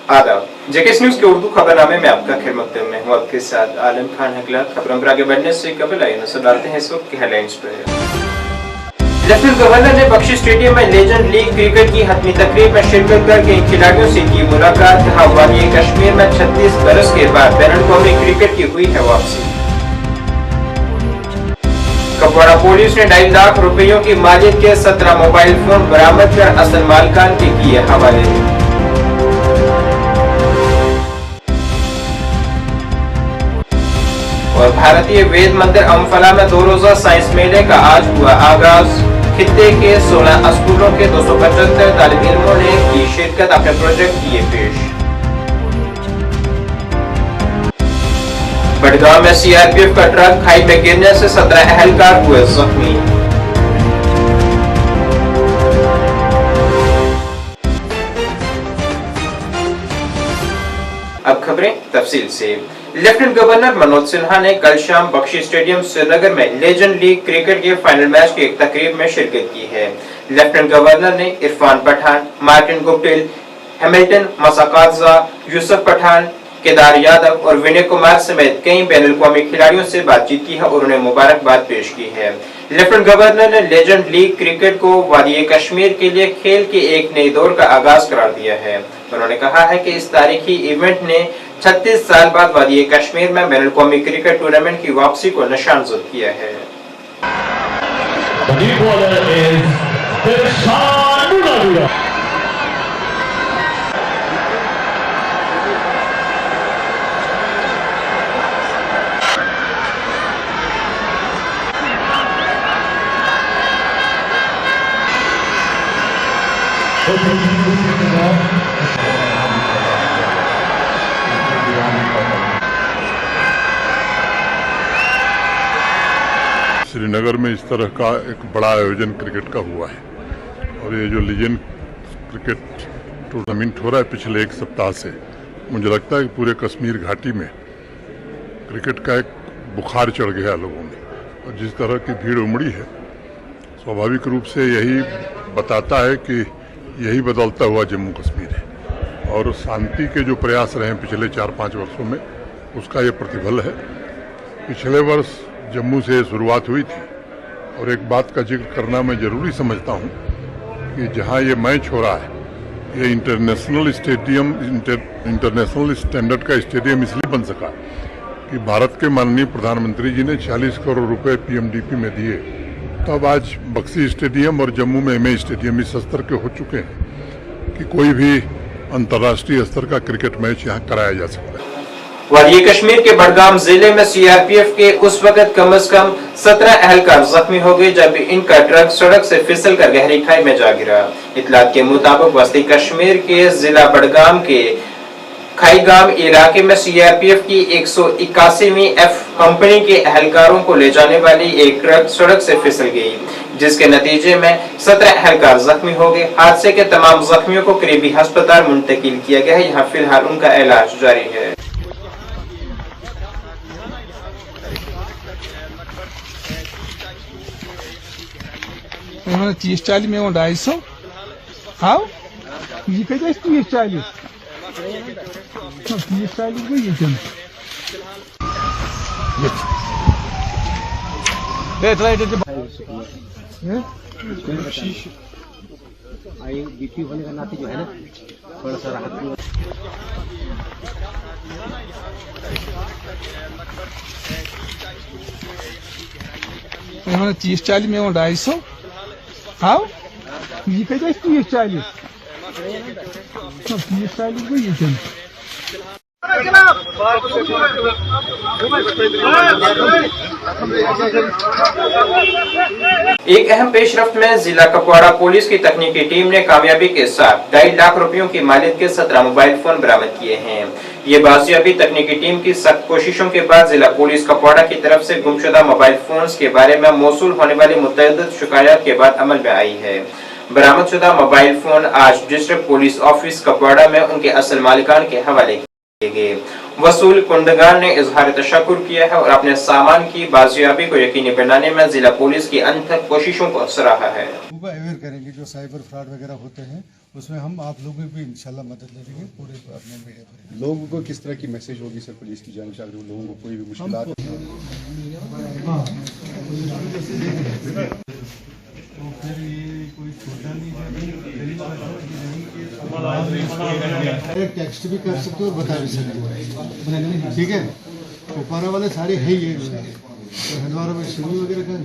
आदाब, JKS news के उर्दू खबरनामे में आपका खैर मकदम में हूँ। आपके साथ आलम खान हकला। खबरों पर आगे बढ़ने से कबल आइए नजर डालते हैं इस वक्त की हेडलाइंस पर। लेफ्टिनेंट गवर्नर ने बख्शी स्टेडियम में लेजेंड लीग क्रिकेट की हतमी तकरीब में शिरकत करके इन खिलाड़ियों से की मुलाकात। कहा वादी कश्मीर में 36 बरस के बाद बैनुल-अक़वामी क्रिकेट की हुई है वापसी। कुपवाड़ा पुलिस ने 2.5 लाख रुपयों की मालियत के 17 मोबाइल फोन बरामद कर असल मालिकान के किए हवाले। और भारतीय वेद मंदिर अम्फाला में 2 रोजा साइंस मेले का आज हुआ आगाज। खित्ते के 16 स्कूलों के 275 तालिब इल्मों ने की शिरकत, अपने प्रोजेक्ट किए पेश। बड़गांव में सीआरपीएफ का ट्रक खाई में गिरने से 17 अहलकार हुए जख्मी। अब खबरें तफसील से। लेफ्टिनेंट गवर्नर मनोज सिन्हा ने कल शाम बख्शी स्टेडियम श्रीनगर में लेजेंड लीग क्रिकेट के फाइनल मैच की एक तकरीब में शिरकत की है। लेफ्टिनेंट गवर्नर ने Irfan Pathan, Martin Guptill, Hamilton Masakadza, Yusuf Pathan, Kedar Yadav और विनय कुमार समेत कई बैनुल-अक़वामी खिलाड़ियों से बातचीत की है और उन्हें मुबारकबाद पेश की है। लेफ्टिनेंट गवर्नर ने लेजेंड लीग क्रिकेट को वादी कश्मीर के लिए खेल के एक नए दौर का आगाज करार दिया है। उन्होंने कहा है कि इस तारीखी इवेंट ने 36 साल बाद वादी कश्मीर में बैनुल-अक़वामी क्रिकेट टूर्नामेंट की वापसी को निशानजद किया है। श्रीनगर में इस तरह का एक बड़ा आयोजन क्रिकेट का हुआ है और ये जो लीजेंड क्रिकेट टूर्नामेंट हो रहा है पिछले एक सप्ताह से, मुझे लगता है कि पूरे कश्मीर घाटी में क्रिकेट का एक बुखार चढ़ गया लोगों में और जिस तरह की भीड़ उमड़ी है, स्वाभाविक रूप से यही बताता है कि यही बदलता हुआ जम्मू कश्मीर है और शांति के जो प्रयास रहे पिछले 4-5 वर्षों में उसका ये प्रतिफल है। पिछले वर्ष जम्मू से शुरुआत हुई थी और एक बात का जिक्र करना मैं जरूरी समझता हूँ कि जहाँ ये मैच हो रहा है ये इंटरनेशनल स्टेडियम, इंटरनेशनल स्टैंडर्ड का स्टेडियम इसलिए बन सका कि भारत के माननीय प्रधानमंत्री जी ने 40 करोड़ रुपए पीएमडीपी में दिए, तब आज बक्सी स्टेडियम और जम्मू में एमए स्टेडियम इस स्तर के हो चुके हैं कि कोई भी अंतर्राष्ट्रीय स्तर का क्रिकेट मैच यहाँ कराया जा सकता है। वादी कश्मीर के बड़गाम जिले में सीआरपीएफ के उस वक्त कम से कम 17 अहलकार जख्मी हो गए जब इनका ट्रक सड़क से फिसलकर गहरी खाई में जा गिरा। इत्तलात के मुताबिक वस्ती कश्मीर के जिला बड़गाम के खाईगाम इलाके में सीआरपीएफ की 181वीं एफ कंपनी के अहलकारों को ले जाने वाली एक ट्रक सड़क से फिसल गई, जिसके नतीजे में 17 अहलकार जख्मी हो गए। हादसे के तमाम जख्मियों को करीबी अस्पताल मुंतकिल किया गया है। यहाँ फिलहाल उनका इलाज जारी है। उन्होंने 30-40 में 250 हाँ ये कैसे 30-40 को ये चल आई बीपी होने का नाते जो है ना थोड़ा सा राहत। उन्होंने 30-40 में 250 हाँ ये कैसे 30-40 को ये चल एक अहम पेशरफ्त में जिला कुपवाड़ा पुलिस की तकनीकी टीम ने कामयाबी के साथ 2.5 लाख रुपयों की मालियत के 17 मोबाइल फोन बरामद किए हैं। ये बाजियाबी तकनीकी टीम की सख्त कोशिशों के बाद जिला पुलिस कुपवाड़ा की तरफ से गुमशुदा मोबाइल फोन्स के बारे में मौसूल होने वाली मुतअद्दिद शिकायत के बाद अमल में आई है। बरामदशुदा मोबाइल फोन आज डिस्ट्रिक्ट पुलिस ऑफिस कुपवाड़ा में उनके असल मालिकान के हवाले किए गए। वसूल कुंदगान ने इजहार तशक्कुर किया है और अपने सामान की बाजियाबी को यकीनी बनाने में जिला पुलिस की अनथक कोशिशों को सराहा है। अवेयर करेंगे जो साइबर फ्रॉड वगैरह होते हैं उसमें हम आप लोगों की भी इंशाल्लाह मदद लेंगे पूरे अपने मीडिया पर। लोगों को किस तरह की मैसेज होगी सर पुलिस की जानिब से अगर लोगों को कोई भी मुश्किलात तो फिर ये कोई छोटा नहीं है, टेक्स्ट भी कर सकते हो और बता भी सकते हो, ठीक है। ऊपर वाले सारे है ये तो हंदवारा में शुरू वगैरह कर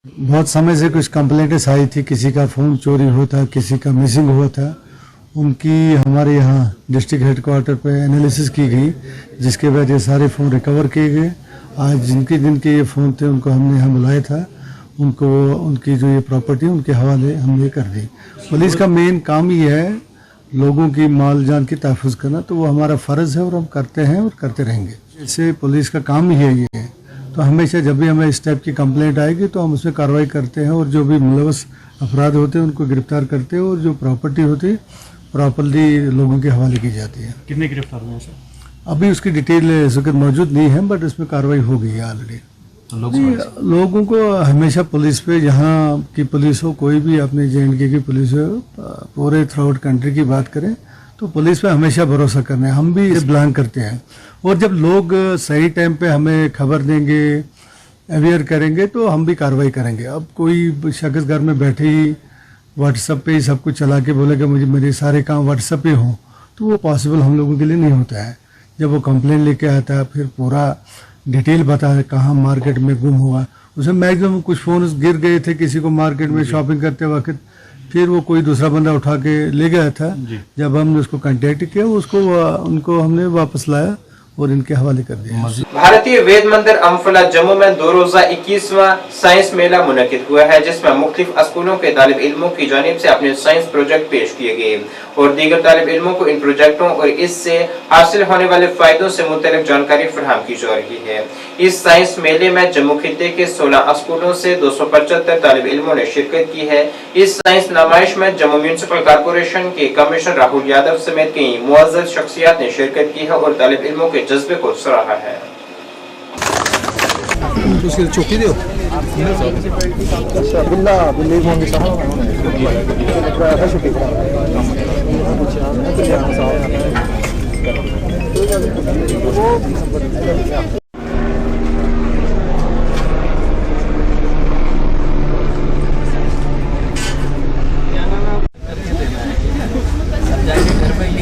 बहुत समय से कुछ कंप्लेंट्स आई थी, किसी का फ़ोन चोरी होता, किसी का मिसिंग हुआ था। उनकी हमारे यहाँ डिस्ट्रिक्ट हेडक्वार्टर पे एनालिसिस की गई, जिसके बाद ये सारे फ़ोन रिकवर किए गए। आज जिनके ये फ़ोन थे उनको हमने यहाँ बुलाया था, उनको उनकी जो ये प्रॉपर्टी उनके हवाले हमने कर दी। पुलिस का मेन काम ही है लोगों की माल जान की तहफ़्फ़ुज़ करना, तो वो हमारा फ़र्ज़ है और हम करते हैं और करते रहेंगे। इससे पुलिस का काम ही है ये। तो हमेशा जब भी हमें इस टाइप की कंप्लेंट आएगी तो हम उसमें कार्रवाई करते हैं और जो भी मुलव्वस अफराद होते हैं उनको गिरफ्तार करते हैं और जो प्रॉपर्टी होती है प्रॉपर्ली लोगों के हवाले की जाती है। कितने गिरफ्तार हुए हैं सर? अभी उसकी डिटेल इस वक्त मौजूद नहीं है, बट उसमें कार्रवाई हो गई है ऑलरेडी। लोगों को हमेशा पुलिस पे, यहाँ की पुलिस हो, कोई भी अपने JNK की पुलिस हो, पूरे थ्रू आउट कंट्री की बात करें तो पुलिस पे हमेशा भरोसा करना है। हम भी इसे बिलोंग करते हैं और जब लोग सही टाइम पे हमें खबर देंगे, अवेयर करेंगे तो हम भी कार्रवाई करेंगे। अब कोई शख्स घर में बैठे ही व्हाट्सएप पे ही सब कुछ चला के बोलेगा मुझे मेरे सारे काम व्हाट्सएप पे हों, तो वो पॉसिबल हम लोगों के लिए नहीं होता है। जब वो कंप्लेन लेके आता है फिर पूरा डिटेल बता है कहाँ मार्केट में गुम हुआ। उसमें मैक्सिमम कुछ फ़ोन गिर गए थे किसी को मार्केट में शॉपिंग करते वक्त, फिर वो कोई दूसरा बंदा उठा के ले गया था। जब हमने उसको कांटेक्ट किया उनको हमने वापस लाया और इनके हवाले कर दिया। भारतीय वेद मंदिर अम्फला जम्मू में 2 रोजा 21वां साइंस मेला मुनक्किद हुआ है, जिसमें मुख्तलिफ स्कूलों के तालिब इल्मों की जानिब से अपने साइंस प्रोजेक्ट पेश किए गए और दीगर तालिब इल्मों को इन प्रोजेक्टों और इससे हासिल होने वाले फायदों से मुतल्लिक जानकारी फराहम की जा रही है। इस साइंस मेले में जम्मू खित्ते के 16 स्कूलों से 275 तालिब इल्मों ने शिरकत की है। इस साइंस नुमाइश में जम्मू म्यूनिसिपल कॉर्पोरेशन के कमिश्नर राहुल यादव समेत कई मुअज़्ज़ज़ शख्सियात ने शिरकत की है और तालिब इल्मों के जज्बे को सराहा है।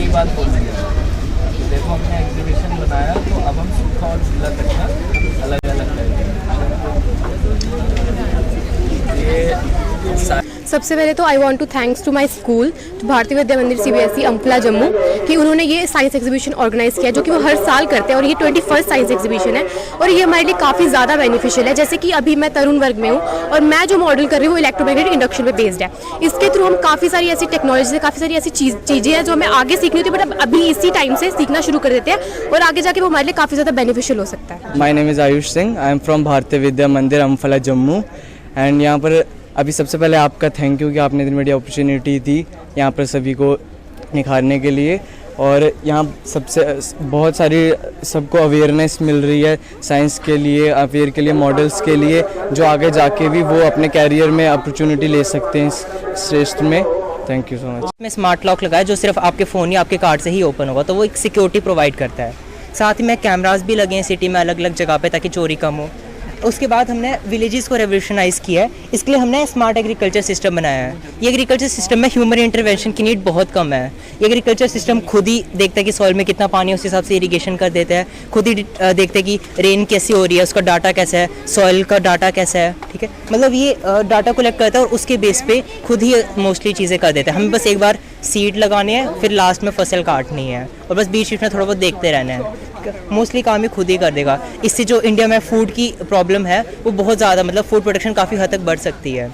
बात बोल रही है। देखो हमने एग्जीबिशन बनाया तो अब हम सूखा और गीला कचरा अलग अलग करेंगे। सबसे पहले तो I want to thanks to my school Bharatiya Vidya मंदिर CBSE अम्फला जम्मू कि उन्होंने ये साइंस एग्जीबिशन ऑर्गेनाइज किया, जो कि वो हर साल करते हैं और ये 21st साइंस एग्जीबिशन है और ये हमारे लिए काफ़ी ज़्यादा बेनिफिशियल है। जैसे कि अभी मैं तरुण वर्ग में हूँ और मैं जो मॉडल कर रही हूँ वो इलेक्ट्रोमैग्नेटिक इंडक्शन पे बेस्ड है। इसके थ्रू हम काफ़ी सारी ऐसी टेक्नोलॉजी से काफ़ी सारी ऐसी चीज़ें हैं जो हमें आगे सीखनी होती है, बट अभी इसी टाइम से सीखना शुरू कर देते हैं और आगे जाके वो हमारे लिए काफ़ी ज़्यादा बेनिफिशियल हो सकता है। My name is Ayush Singh, I am from भारतीय विद्या मंदिर अम्फला जम्मू एंड यहाँ पर अभी सबसे पहले आपका थैंक यू कि आपने इतनी बड़ी अपॉर्चुनिटी दी यहाँ पर सभी को निखारने के लिए। और यहाँ सबसे बहुत सारी सबको अवेयरनेस मिल रही है साइंस के लिए, अवेयर के लिए, मॉडल्स के लिए, जो आगे जाके भी वो अपने कैरियर में अपॉर्चुनिटी ले सकते हैं इस श्रेष्ठ में। Thank you so much. में स्मार्ट लॉक लगाया जो सिर्फ आपके फ़ोन या आपके कार्ड से ही ओपन होगा, तो वो एक सिक्योरिटी प्रोवाइड करता है। साथ ही में कैमरास भी लगे हैं सिटी में अलग अलग जगह पे ताकि चोरी कम हो। उसके बाद हमने विलेजेस को रेवोल्यूशनाइज़ किया है, इसके लिए हमने स्मार्ट एग्रीकल्चर सिस्टम बनाया है। ये एग्रीकल्चर सिस्टम में ह्यूमन इंटरवेंशन की नीड बहुत कम है। ये एग्रीकल्चर सिस्टम खुद ही देखता है कि सॉइल में कितना पानी है, उस हिसाब से इरीगेशन कर देता है। खुद ही देखते हैं कि रेन कैसी हो रही है, उसका डाटा कैसा है, सॉइल का डाटा कैसा है, ठीक है। मतलब ये डाटा कलेक्ट करता है और उसके बेस पे खुद ही मोस्टली चीज़ें कर देता है। हमें बस एक बार सीड लगाने हैं, फिर लास्ट में फसल काटनी है और बस बीच बीच में थोड़ा बहुत देखते रहना है। मोस्टली काम ही खुद ही कर देगा। इससे जो इंडिया में फूड की प्रॉब्लम है वो बहुत ज़्यादा, मतलब फूड प्रोडक्शन काफ़ी हद तक बढ़ सकती है।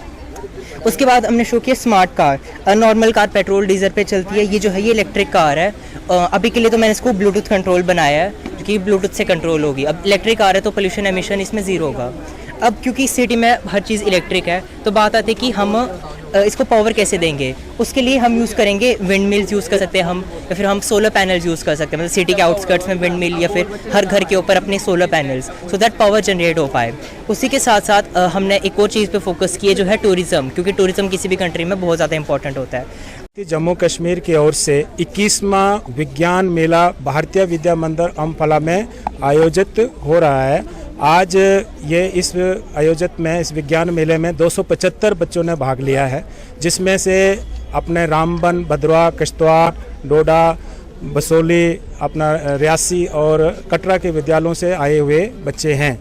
उसके बाद हमने शो किया smart car. Normal car petrol diesel पे चलती है, ये जो है ये इलेक्ट्रिक कार है। अभी के लिए तो मैंने इसको ब्लूटूथ कंट्रोल बनाया है कि ब्लूटूथ से कंट्रोल होगी। अब इलेक्ट्रिक कार है तो पोल्यूशन एमिशन इसमें ज़ीरो होगा। अब क्योंकि सिटी में हर चीज़ इलेक्ट्रिक है, तो बात आती है कि हम इसको पावर कैसे देंगे। उसके लिए हम यूज़ करेंगे विंड मिल्स यूज़ कर सकते हैं हम, या फिर हम सोलर पैनल्स यूज़ कर सकते हैं, मतलब सिटी के आउटस्कर्ट्स में विंड मिल या फिर हर घर के ऊपर अपने solar panels, so that power generate हो पाए। उसी के साथ साथ हमने एक और चीज़ पे फोकस की है जो है टूरिज़्म, क्योंकि टूरिज़्म किसी भी कंट्री में बहुत ज़्यादा इंपॉर्टेंट होता है। जम्मू कश्मीर की ओर से 21वां विज्ञान मेला भारतीय विद्या मंदिर अम्फला में आयोजित हो रहा है। आज ये इस इस विज्ञान मेले में 275 बच्चों ने भाग लिया है, जिसमें से अपने रामबन, भद्रवाह, किश्तवाड़, डोडा, बसोली, अपना रियासी और कटरा के विद्यालयों से आए हुए बच्चे हैं।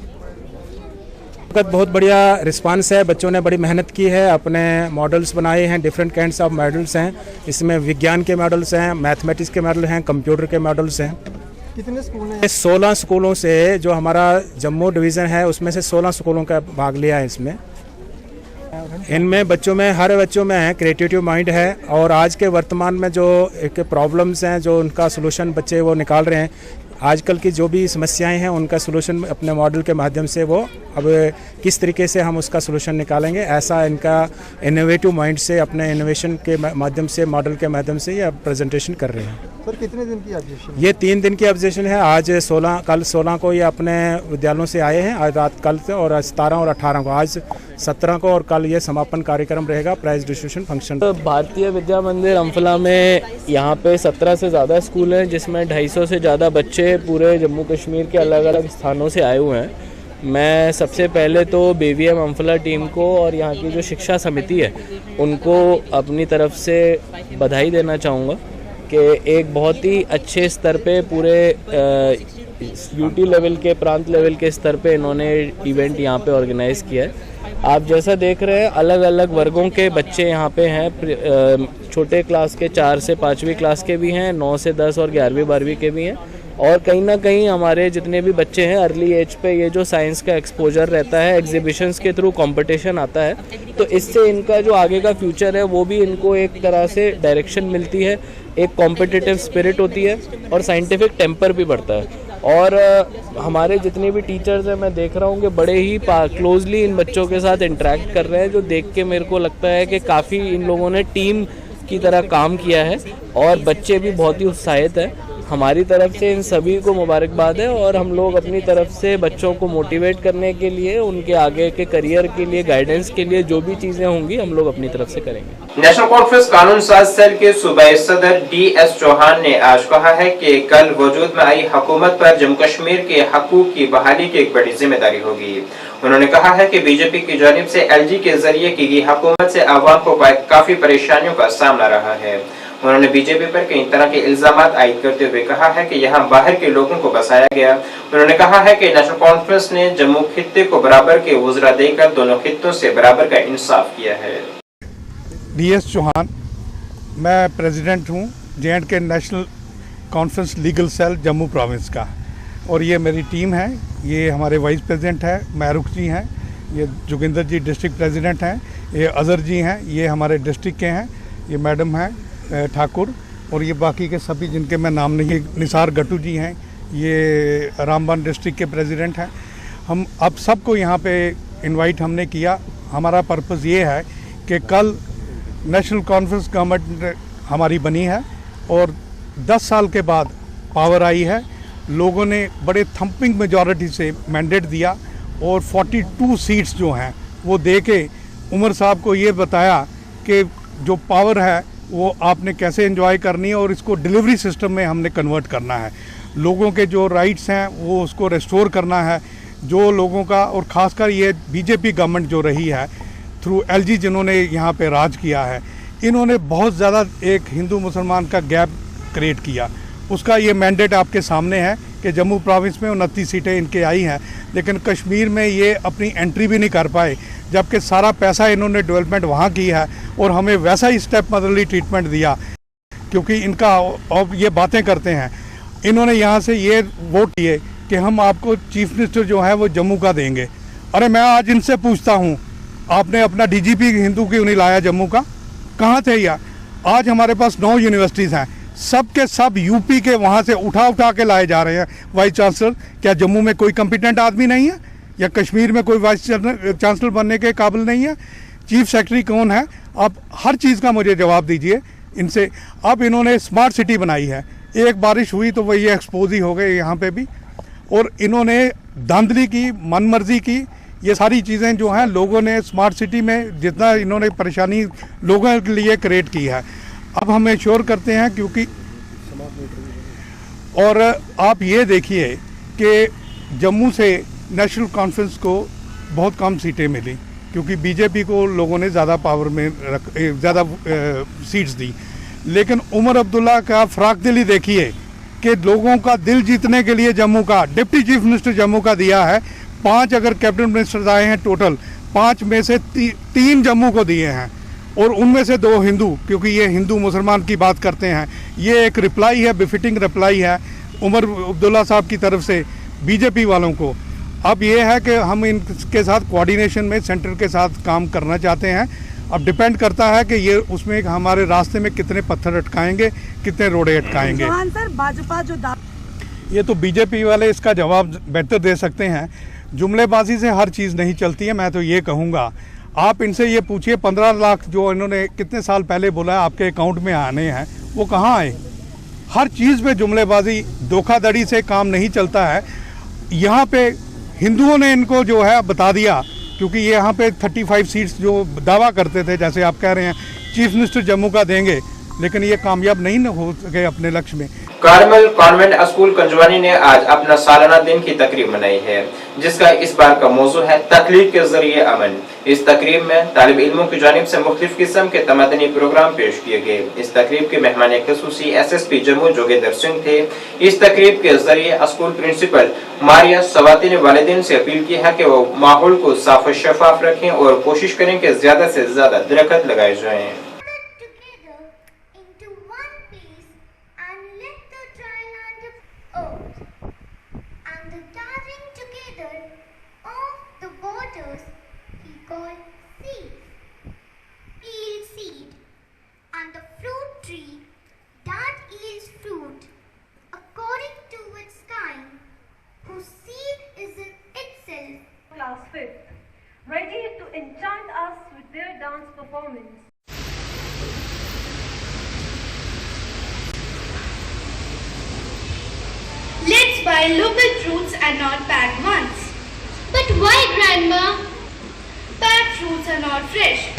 बहुत बढ़िया रिस्पांस है, बच्चों ने बड़ी मेहनत की है, अपने मॉडल्स बनाए हैं, डिफरेंट काइंड्स ऑफ मॉडल्स हैं। इसमें विज्ञान के मॉडल्स हैं, मैथमेटिक्स के मॉडल हैं, कंप्यूटर के मॉडल्स हैं। कितने स्कूल हैं? 16 स्कूलों से, जो हमारा जम्मू डिवीज़न है उसमें से 16 स्कूलों का भाग लिया है इसमें। इनमें बच्चों में, हर बच्चों में है क्रिएटिव माइंड है, और आज के वर्तमान में जो एक प्रॉब्लम्स हैं जो उनका सोल्यूशन बच्चे वो निकाल रहे हैं। आजकल की जो भी समस्याएं हैं उनका सोल्यूशन अपने मॉडल के माध्यम से वो अब किस तरीके से हम उसका सोल्यूशन निकालेंगे, ऐसा इनका इनोवेटिव माइंड से अपने इनोवेशन के माध्यम से, मॉडल के माध्यम से ये प्रेजेंटेशन कर रहे हैं। सर कितने दिन की एग्जीबिशन? ये 3 दिन की एग्जीबिशन है। आज 16, कल 16 को ये अपने विद्यालयों से आए हैं, आज रात कल से, और 17 और 18 को, आज 17 को और कल ये समापन कार्यक्रम रहेगा, प्राइज डिस्ट्रीब्यूशन फंक्शन। तो भारतीय विद्या मंदिर अम्फला में यहाँ पे 17 से ज़्यादा स्कूल हैं, जिसमें 250 से ज़्यादा बच्चे पूरे जम्मू कश्मीर के अलग अलग स्थानों से आए हुए हैं। मैं सबसे पहले तो BVM अम्फला टीम को और यहाँ की जो शिक्षा समिति है उनको अपनी तरफ से बधाई देना चाहूँगा कि एक बहुत ही अच्छे स्तर पे पूरे यूटी लेवल के, प्रांत लेवल के स्तर पे इन्होंने इवेंट यहाँ पे ऑर्गेनाइज़ किया है। आप जैसा देख रहे हैं अलग अलग वर्गों के बच्चे यहाँ पे हैं, छोटे क्लास के 4 से 5वीं क्लास के भी हैं, 9 से 10 और 11वीं 12वीं के भी हैं, और कहीं ना कहीं हमारे जितने भी बच्चे हैं अर्ली एज पे ये जो साइंस का एक्सपोजर रहता है, एग्जीबिशंस के थ्रू कंपटीशन आता है, तो इससे इनका जो आगे का फ्यूचर है वो भी इनको एक तरह से डायरेक्शन मिलती है, एक कॉम्पिटिटिव स्पिरिट होती है और साइंटिफिक टेम्पर भी बढ़ता है। और हमारे जितने भी टीचर्स हैं मैं देख रहा हूँ कि बड़े ही क्लोजली इन बच्चों के साथ इंटरेक्ट कर रहे हैं, जो देख के मेरे को लगता है कि काफ़ी इन लोगों ने टीम की तरह काम किया है और बच्चे भी बहुत ही उत्साहित हैं। हमारी तरफ से इन सभी को मुबारकबाद है, और हम लोग अपनी तरफ से बच्चों को मोटिवेट करने के लिए, उनके आगे के करियर के लिए, गाइडेंस के लिए जो भी चीज़ें होंगी हम लोग अपनी तरफ से करेंगे। नेशनल कॉन्फ्रेंस कानून साज सेल के सूबाई सदर DS चौहान ने आज कहा है कि कल वजूद में आई हुकूमत पर जम्मू कश्मीर के हकूक की बहाली की एक बड़ी जिम्मेदारी होगी। उन्होंने कहा है कि बीजेपी की जानिब से LG के जरिए की गई हुकूमत से आवाम को काफी परेशानियों का सामना रहा है। उन्होंने बीजेपी पर कई तरह के इल्जामात आयद करते हुए कहा है कि यहाँ बाहर के लोगों को बसाया गया। उन्होंने कहा है कि नेशनल कॉन्फ्रेंस ने जम्मू खित्ते को बराबर के वज़रा देकर दोनों खित्तों से बराबर का इंसाफ किया है। DS चौहान, मैं प्रेसिडेंट हूँ J&K National Conference legal cell Jammu province का, और ये मेरी टीम है। ये हमारे वाइस प्रेसिडेंट हैं महरुख जी हैं, ये जोगिंदर जी डिस्ट्रिक्ट प्रेसिडेंट हैं, ये अजहर जी हैं, ये हमारे डिस्ट्रिक्ट के हैं, ये मैडम हैं ठाकुर, और ये बाकी के सभी जिनके मैं नाम नहीं, निसार गट्टू जी हैं, ये रामबन डिस्ट्रिक्ट के प्रेसिडेंट हैं। हम अब सबको यहाँ पे इनवाइट हमने किया। हमारा पर्पज़ ये है कि कल नेशनल कॉन्फ्रेंस गवर्नमेंट हमारी बनी है और 10 साल के बाद पावर आई है। लोगों ने बड़े थम्पिंग मेजॉरिटी से मैंडेट दिया और 42 सीट्स जो हैं वो दे के उमर साहब को ये बताया कि जो पावर है वो आपने कैसे एंजॉय करनी है और इसको डिलीवरी सिस्टम में हमने कन्वर्ट करना है। लोगों के जो राइट्स हैं वो उसको रेस्टोर करना है। जो लोगों का, और ख़ासकर ये बीजेपी गवर्नमेंट जो रही है थ्रू LG जिन्होंने यहाँ पे राज किया है, इन्होंने बहुत ज़्यादा एक हिंदू मुसलमान का गैप क्रिएट किया। उसका ये मैंडेट आपके सामने है कि जम्मू प्रोविंस में 29 सीटें इनके आई हैं, लेकिन कश्मीर में ये अपनी एंट्री भी नहीं कर पाए, जबकि सारा पैसा इन्होंने डेवलपमेंट वहाँ की है और हमें वैसा ही स्टेप मदरली ट्रीटमेंट दिया। क्योंकि इनका अब ये बातें करते हैं, इन्होंने यहाँ से ये वोट किए कि हम आपको चीफ मिनिस्टर जो है वो जम्मू का देंगे। अरे मैं आज इनसे पूछता हूँ, आपने अपना DGP हिंदू क्यों नहीं लाया जम्मू का? कहाँ थे यार? आज हमारे पास 9 यूनिवर्सिटीज़ हैं, सब के सब यूपी के वहाँ से उठा के लाए जा रहे हैं वाइस चांसलर। क्या जम्मू में कोई कम्पिटेंट आदमी नहीं है? या कश्मीर में कोई वाइस चांसलर बनने के काबिल नहीं है? चीफ सेक्रेटरी कौन है? आप हर चीज़ का मुझे जवाब दीजिए इनसे। अब इन्होंने स्मार्ट सिटी बनाई है, एक बारिश हुई तो वही एक्सपोज ही हो गए यहाँ पे भी, और इन्होंने धांधली की, मनमर्जी की, ये सारी चीज़ें जो हैं लोगों ने स्मार्ट सिटी में जितना इन्होंने परेशानी लोगों के लिए क्रिएट की है। अब हम श्योर करते हैं क्योंकि, और आप ये देखिए कि जम्मू से नेशनल कॉन्फ्रेंस को बहुत कम सीटें मिली क्योंकि बीजेपी को लोगों ने ज़्यादा पावर में ज़्यादा सीट्स दी। लेकिन उमर अब्दुल्ला का फराक दिली देखिए कि लोगों का दिल जीतने के लिए जम्मू का डिप्टी चीफ मिनिस्टर जम्मू का दिया है। 5 अगर कैबिनेट मिनिस्टर्स आए हैं टोटल, 5 में से 3 जम्मू को दिए हैं और उनमें से 2 हिंदू, क्योंकि ये हिंदू मुसलमान की बात करते हैं। ये एक रिप्लाई है, बिफिटिंग रिप्लाई है उमर अब्दुल्ला साहब की तरफ से बीजेपी वालों को। अब ये है कि हम इनके साथ कोऑर्डिनेशन में सेंटर के साथ काम करना चाहते हैं। अब डिपेंड करता है कि ये उसमें हमारे रास्ते में कितने पत्थर अटकाएंगे, कितने रोड़े अटकाएंगे। सर, भाजपा जो ये तो बीजेपी वाले इसका जवाब बेहतर दे सकते हैं। जुमलेबाजी से हर चीज़ नहीं चलती है। मैं तो ये कहूँगा, आप इनसे ये पूछिए 15 लाख जो इन्होंने कितने साल पहले बोला है आपके अकाउंट में आने हैं, वो कहाँ आए? हर चीज़ पे जुमलेबाजी, धोखाधड़ी से काम नहीं चलता है। यहाँ पे हिंदुओं ने इनको जो है बता दिया, क्योंकि ये यहाँ पे 35 सीट्स जो दावा करते थे, जैसे आप कह रहे हैं चीफ मिनिस्टर जम्मू का देंगे, लेकिन ये कामयाब नहीं हो सके अपने लक्ष्य में। कार्मल कॉन्वेंट स्कूल कंजवानी ने आज अपना सालाना दिन की तकरीब मनाई है, जिसका इस बार का मौजू है तकलीफ के जरिए अमन। इस तकरीब में तालिब इल्मों की जानिब से मुख्तलिफ किस्म के तमदनी प्रोग्राम पेश किए गए। इस तकरीब के मेहमान खुसूसी SSP जम्मू जोगेंद्र सिंह थे। इस तकरीब के जरिए स्कूल प्रिंसिपल मारिया सवाती ने वालिदैन से अपील की है कि वो माहौल को साफ और शफाफ रखें और कोशिश करें कि ज्यादा से ज्यादा दरख्त लगाए जाएं। Class 5th, ready to enchant us with their dance performance. Let's buy local fruits and not packed ones. But why, Grandma? Packed fruits are not fresh.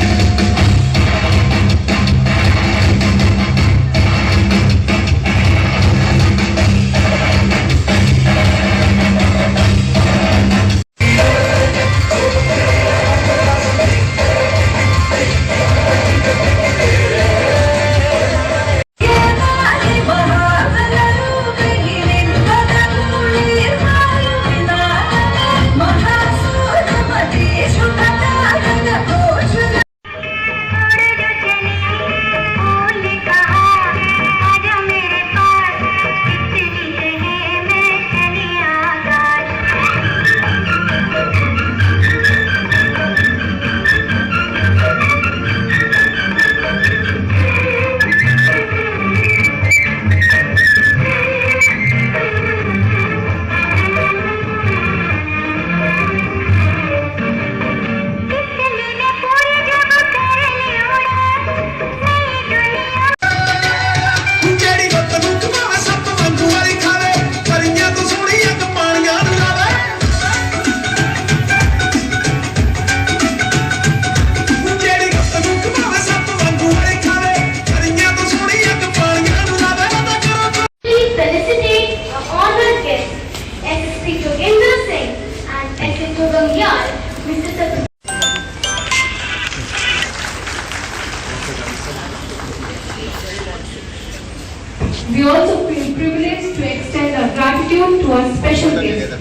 We also feel privileged to extend our gratitude to our special guest.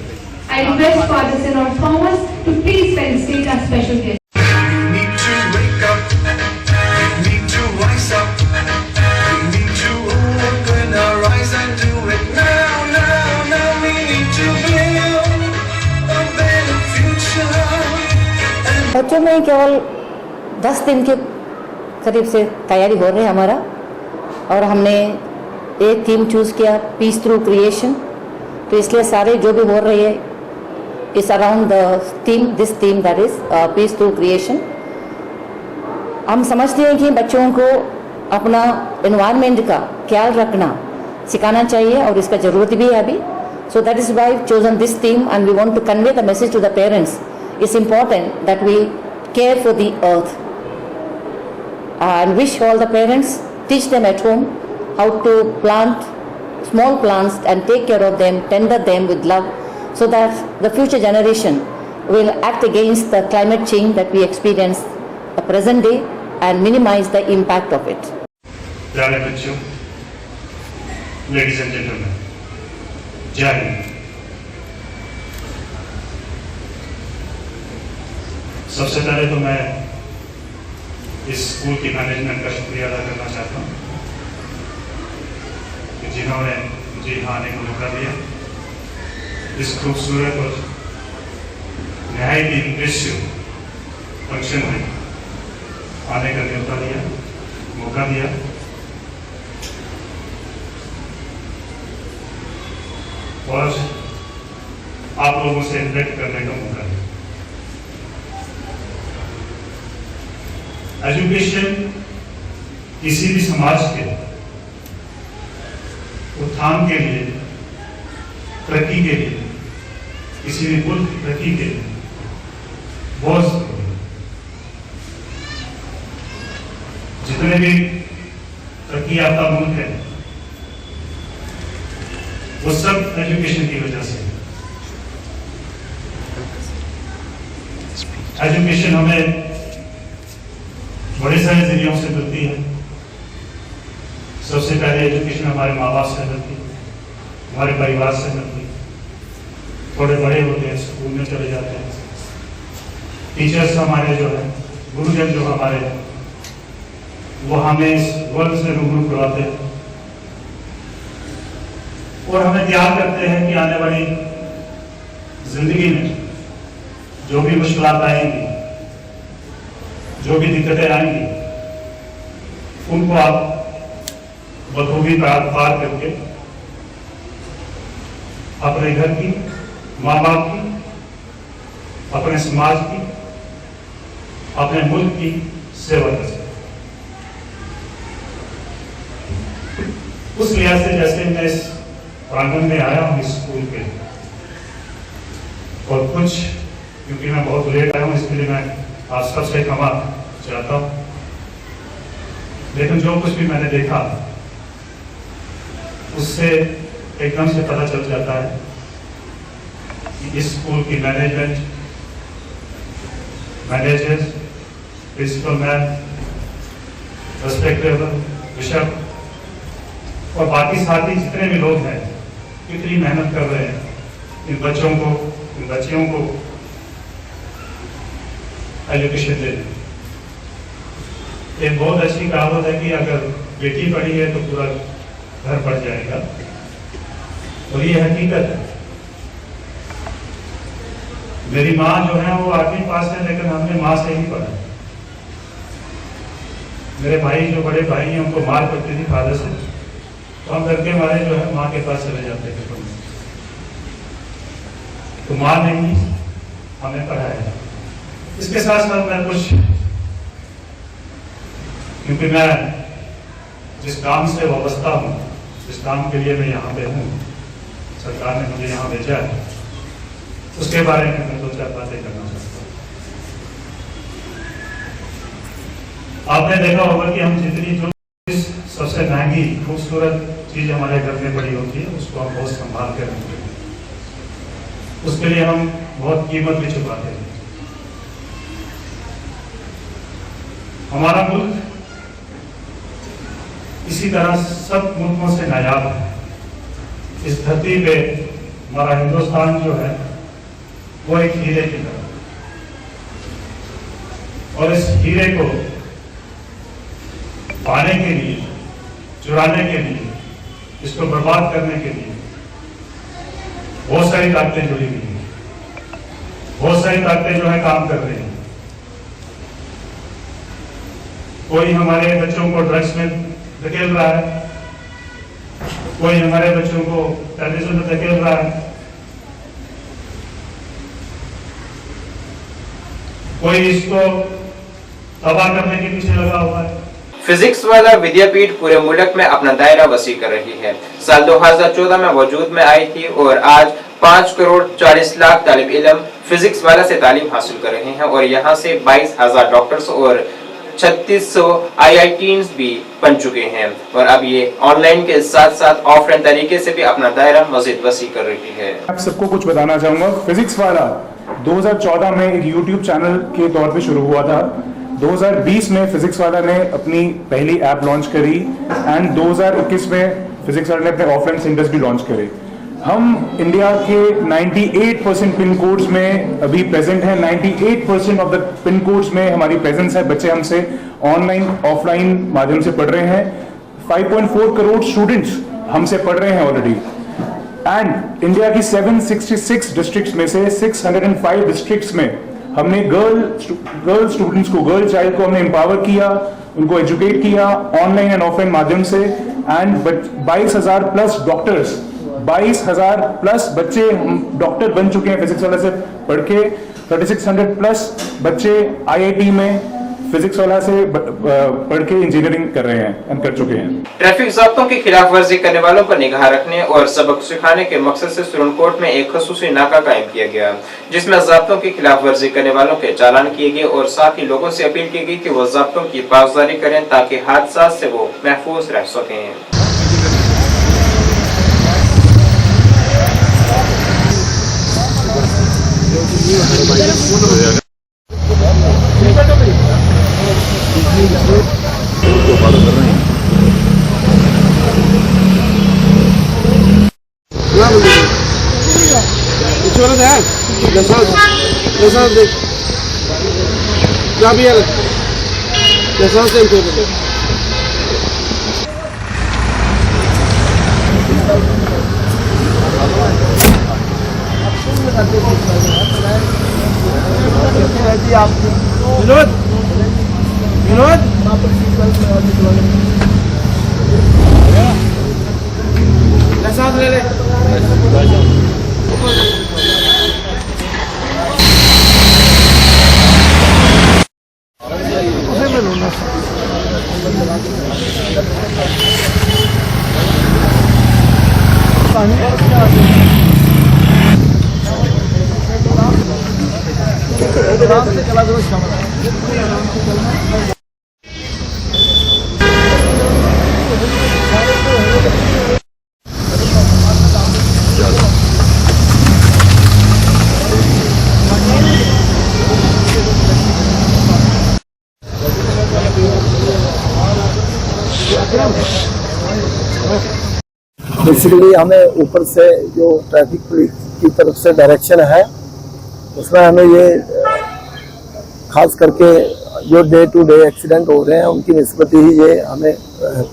I request Father Senor Thomas to please felicitate our special guest. We need to wake up, we need to rise up, we need to open our eyes and do it now, now, now. We need to build a better future. बच्चों में केवल 10 दिन के करीब से तैयारी हो रही है हमारा, और हमने एक थीम चूज़ किया, पीस थ्रू क्रिएशन। तो इसलिए सारे जो भी हो रही है is around this theme that is peace through creation. हम समझते हैं कि बच्चों को अपना एनवायरनमेंट का ख्याल रखना सिखाना चाहिए और इसका ज़रूरत भी है अभी. So that is why I've chosen this theme, and we want to convey the message to the parents. It's important that we care for the earth. And wish all the parents, teach them at home how to plant small plants and take care of them, tender them with love, so that the future generation will act against the climate change that we experience the present day and minimize the impact of it. प्यारे बच्चों, ladies and gentleman, जय हिंद। सबसे पहले तो मैं इस school की management का शुक्रिया अदा करना चाहता हूँ कि जिन्होंने मुझे यहाँ आने का मौका दिया, इस खूबसूरत और नहायत ही दृश्य फंक्शन में आने का न्योता दिया, मौका दिया। और आप लोगों से इंटरेक्ट करने का मौका दिया। एजुकेशन किसी भी समाज के उत्थान के लिए, तरक्की के लिए, किसी भी मुल्क की तरक्की के लिए बहुत जरूरी है। जितने भी तरक्की याफ्ता मुल्क है वो सब एजुकेशन की वजह से। एजुकेशन हमें बड़े सारे जरियों से मिलती है। सबसे पहले एजुकेशन हमारे माँ बाप से मिलती है, हमारे परिवार से मिलती है। थोड़े बड़े होते हैं, स्कूल में चले जाते हैं, टीचर्स हमारे जो है, गुरुजन जो हमारे हैं, वो हमें इस वर्ल्ड से रूबरू करवाते हैं और हमें तैयार करते हैं कि आने वाली जिंदगी में जो भी मुश्किलात आएंगी, जो भी दिक्कतें आएंगी, उनको आप बखूबी पार करके अपने घर की, माँ बाप की, अपने समाज की, अपने मुल्क की सेवा कर सकते। उस लिहाज से जैसे मैं इस प्रांगण में आया हूँ इस स्कूल के, और कुछ क्योंकि मैं बहुत लेट आया हूँ इसके लिए मैं आप सबसे क्षमा चाहता हूँ, लेकिन जो कुछ भी मैंने देखा उससे एकदम से पता चल जाता है कि इस स्कूल की management, managers, principal ma'am, respectable bishop और बाकी साथी जितने भी लोग हैं, कितनी मेहनत कर रहे हैं इन बच्चों को, इन बच्चियों को एजुकेशन देने। एक बहुत अच्छी कहावत है कि अगर बेटी पढ़ी है तो पूरा घर पढ़ जाएगा, और ये हकीकत है। मेरी माँ जो है वो 8वीं पास है, लेकिन हमने माँ से ही पढ़ा। मेरे भाई जो बड़े भाई हैं उनको मार पड़ती थी फादर से, तो हम घर के हमारे जो है माँ के पास चले जाते थे पढ़ने। तो माँ ने ही हमें पढ़ाया। इसके साथ साथ मैं कुछ, क्योंकि मैं जिस काम से वाबस्ता हूँ, जिस काम के लिए मैं यहाँ पे हूँ, सरकार ने मुझे यहाँ भेजा है, उसके बारे में मैं 2-4 बातें करना चाहता हूँ। आपने देखा होगा कि हम जितनी जो सबसे महंगी खूबसूरत चीज हमारे घर में पड़ी होती है उसको हम बहुत संभाल कर रखते हैं, उसके लिए हम बहुत कीमत भी चुकाते हैं। हमारा मुल्क इसी तरह सब मुल्कों से नायाब है। इस धरती पे हमारा हिंदुस्तान जो है वो एक हीरे की तरह, और इस हीरे को पाने के लिए, चुराने के लिए, इसको बर्बाद करने के लिए बहुत सारी ताकतें जुड़ी हुई हैं, बहुत सारी ताकतें जो है काम कर रही हैं। कोई हमारे बच्चों को ड्रग्स में धकेल रहा है, कोई हमारे बच्चों को टेररिज्म में धकेल रहा है, कोई इसको तबाह करने के पीछे लगा हुआ है। फिजिक्स वाला विद्यापीठ पूरे मुल्क में अपना दायरा वसी कर रही है। साल 2014 में वजूद में आई थी और आज 5 करोड़ 40 लाख तालिब इल्म फिजिक्स वाला से तालीम हासिल कर रहे हैं और यहाँ से 22,000 डॉक्टर्स और 3600 IITs भी बन चुके हैं और अब ये ऑनलाइन के साथ साथ ऑफलाइन तरीके से भी अपना दायरा मजीद वसी कर रही है। आप सबको कुछ बताना चाहूँगा। फिजिक्स वाला 2014 में एक YouTube चैनल के तौर पे शुरू हुआ था। 2020 में फिजिक्स वाला ने अपनी पहली ऐप लॉन्च करी एंड 2021 में फिजिक्स वाला ने अपने ऑफलाइन सेंटर्स भी लॉन्च करे। हम इंडिया के 98% पिन कोड्स में अभी प्रेजेंट हैं। 98% ऑफ द पिन कोड्स में हमारी प्रेजेंस है। बच्चे हमसे ऑनलाइन ऑफलाइन माध्यम से पढ़ रहे हैं। 5.4 करोड़ स्टूडेंट्स हमसे पढ़ रहे हैं ऑलरेडी एंड इंडिया की 766 डिस्ट्रिक्ट्स में से 605 डिस्ट्रिक्ट्स में हमने गर्ल स्टूडेंट्स को, गर्ल चाइल्ड को हमने एम्पावर किया, उनको एजुकेट किया ऑनलाइन एंड ऑफलाइन माध्यम से एंड 22,000 प्लस डॉक्टर्स, 22,000 प्लस बच्चे डॉक्टर बन चुके हैं फिजिक्स वाला से पढ़ के। 3600 प्लस बच्चे IIT में फिजिक्स वाला से पढ़ के इंजीनियरिंग कर रहे हैं एंड कर चुके हैं। ट्रैफिक ज़ाब्तों की खिलाफ वर्जी करने वालों पर निगाह रखने और सबक सिखाने के मकसद से सुरनकोट में एक खसूसी नाका कायम किया गया, जिसमें ज़ाब्तों की खिलाफ वर्जी करने वालों के चालान किए गए और साथ ही लोगों से अपील की गई कि वो ज़ाब्तों की पासदारी करें ताकि हादसा से वो महफूज रह सकें। बेसिकली हमें ऊपर से जो ट्रैफिक पुलिस की तरफ से डायरेक्शन है उसमें हमें ये खास करके जो डे टू डे एक्सीडेंट हो रहे हैं उनकी निस्बत ही ये हमें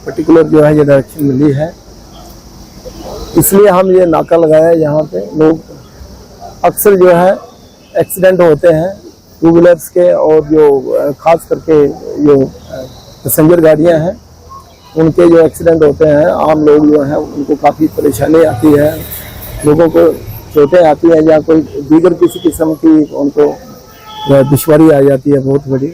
पर्टिकुलर जो है ये डायरेक्शन मिली है, इसलिए हम ये नाका लगाया। यहाँ पे लोग अक्सर जो है एक्सीडेंट होते हैं टू व्हीलर्स के और जो खास करके जो पैसेंजर गाड़ियाँ हैं उनके जो एक्सीडेंट होते हैं, आम लोग जो हैं उनको काफ़ी परेशानी आती है, लोगों को चोटें आती हैं या कोई दीगर किसी किस्म की उनको दुश्वारी आ जाती है बहुत बड़ी।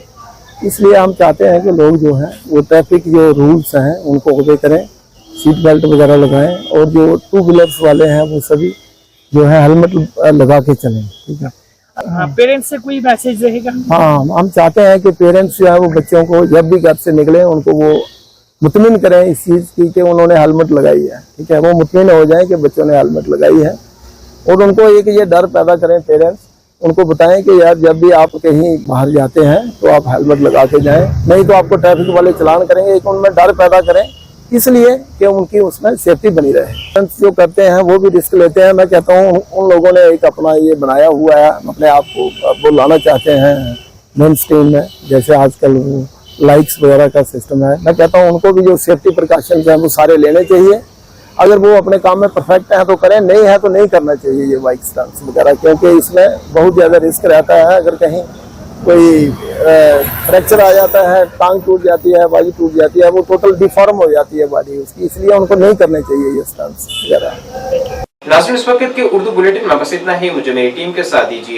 इसलिए हम चाहते हैं कि लोग जो हैं वो ट्रैफिक जो रूल्स हैं उनको ओबे करें, सीट बेल्ट वगैरह लगाएं और जो टू व्हीलर्स वाले हैं वो सभी जो है हेलमेट लगा के चलें। ठीक है, पेरेंट्स से कोई मैसेज रहेगा? हाँ, हम चाहते हैं कि पेरेंट्स जो है वो बच्चों को जब भी घर से निकले उनको वो मुतमिन करें इस चीज़ की कि उन्होंने हेलमेट लगाई है। ठीक है, वो मुतमिन हो जाए कि बच्चों ने हेलमेट लगाई है और उनको एक ये डर पैदा करें, पेरेंट्स उनको बताएं कि यार जब भी आप कहीं बाहर जाते हैं तो आप हेलमेट लगा के जाएं, नहीं तो आपको ट्रैफिक वाले चलान करेंगे। एक उनमें डर पैदा करें इसलिए कि उनकी उसमें सेफ्टी बनी रहे। पेरेंट्स जो करते हैं वो भी रिस्क लेते हैं। मैं कहता हूँ उन लोगों ने एक अपना ये बनाया हुआ है, अपने आप को वो लाना चाहते हैं मेन स्ट्रीम में, जैसे आजकल लाइक्स वगैरह का सिस्टम है। मैं कहता हूँ उनको भी जो सेफ्टी प्रिकॉशंस हैं वो सारे लेने चाहिए। अगर वो अपने काम में परफेक्ट हैं तो करें, नहीं है तो नहीं करना चाहिए ये बाइक स्टंट्स वगैरह, क्योंकि इसमें बहुत ज़्यादा रिस्क रहता है। अगर कहीं कोई फ्रैक्चर आ जाता है, टांग टूट जाती है, बाजू टूट जाती है, वो टोटल डिफॉर्म हो जाती है बॉडी उसकी, इसलिए उनको नहीं करने चाहिए ये स्टंट्स वगैरह। नाज़रीन, इस वक्त के उर्दू बुलेटिन में बस इतना ही। मुझे मेरी टीम के साथ दीजिए